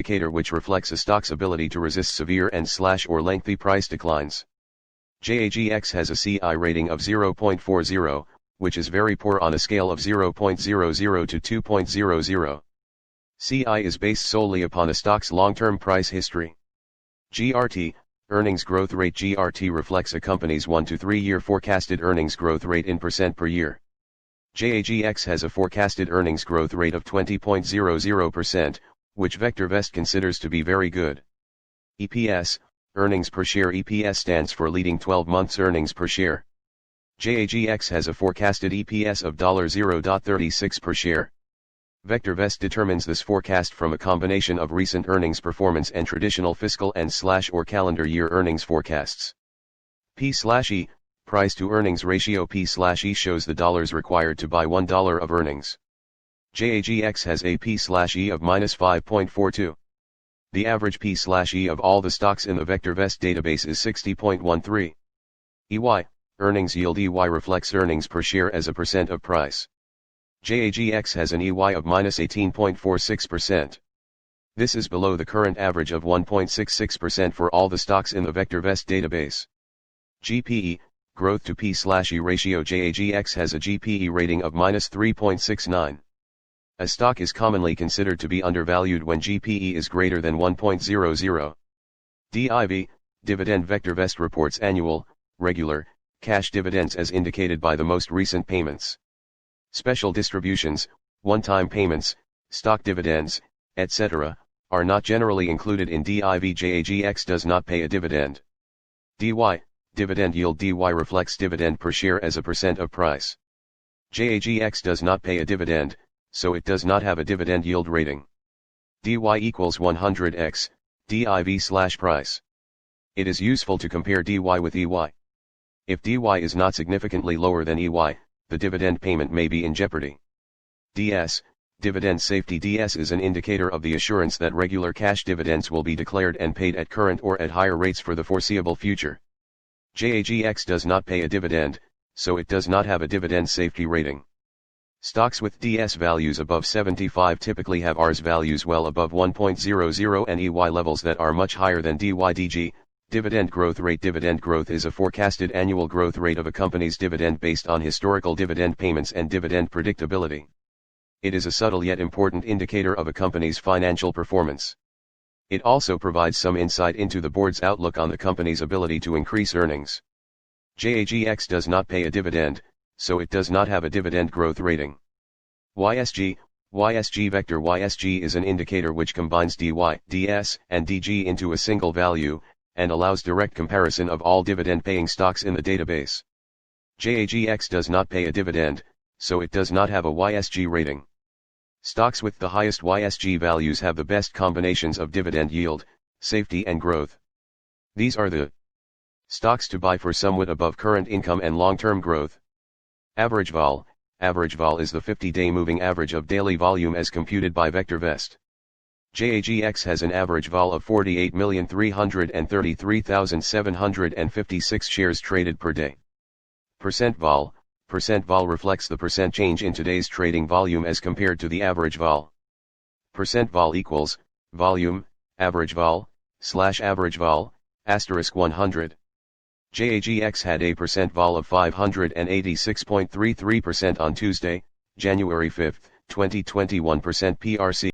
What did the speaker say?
indicator which reflects a stock's ability to resist severe and/or lengthy price declines. JAGX has a CI rating of 0.40, which is very poor on a scale of 0.00 to 2.00. CI is based solely upon a stock's long-term price history. GRT, earnings growth rate. GRT reflects a company's 1 to 3 year forecasted earnings growth rate in percent per year. JAGX has a forecasted earnings growth rate of 20.00%, which VectorVest considers to be very good. EPS, earnings per share. EPS stands for leading 12 months earnings per share. JAGX has a forecasted EPS of $0.36 per share. VectorVest determines this forecast from a combination of recent earnings performance and traditional fiscal and/or calendar year earnings forecasts. P/E, price to earnings ratio. P/E shows the dollars required to buy $1 of earnings. JAGX has a P/E of -5.42. The average P/E of all the stocks in the VectorVest database is 60.13. EY, earnings yield. EY reflects earnings per share as a percent of price. JAGX has an EY of -18.46%. This is below the current average of 1.66% for all the stocks in the VectorVest database. GPE, growth to P/E ratio. JAGX has a GPE rating of -3.69. A stock is commonly considered to be undervalued when GPE is greater than 1.00. DIV, dividend. VectorVest reports annual, regular, cash dividends as indicated by the most recent payments. Special distributions, one-time payments, stock dividends, etc., are not generally included in DIV. JAGX does not pay a dividend. DY, dividend yield. DY reflects dividend per share as a percent of price. JAGX does not pay a dividend, so it does not have a dividend yield rating. DY equals 100x, DIV/price. It is useful to compare DY with EY. If DY is not significantly lower than EY, the dividend payment may be in jeopardy. DS, Dividend Safety. DS is an indicator of the assurance that regular cash dividends will be declared and paid at current or at higher rates for the foreseeable future. JAGX does not pay a dividend, so it does not have a dividend safety rating. Stocks with DS values above 75 typically have RS values well above 1.00 and EY levels that are much higher than DYDG. Dividend growth rate. Dividend growth is a forecasted annual growth rate of a company's dividend based on historical dividend payments and dividend predictability. It is a subtle yet important indicator of a company's financial performance. It also provides some insight into the board's outlook on the company's ability to increase earnings. JAGX does not pay a dividend, so it does not have a dividend growth rating. YSG, YSG vector. YSG is an indicator which combines DY, DS, and DG into a single value, and allows direct comparison of all dividend-paying stocks in the database. JAGX does not pay a dividend, so it does not have a YSG rating. Stocks with the highest YSG values have the best combinations of dividend yield, safety and growth. These are the stocks to buy for somewhat above current income and long-term growth. Average vol. Average vol is the 50-day moving average of daily volume as computed by VectorVest. JAGX has an average vol of 48,333,756 shares traded per day. Percent vol. Percent vol reflects the percent change in today's trading volume as compared to the average vol. Percent vol equals, volume, average vol, /average vol, *100. JAGX had a percent vol of 586.33% on Tuesday, January 5, 2021. PRC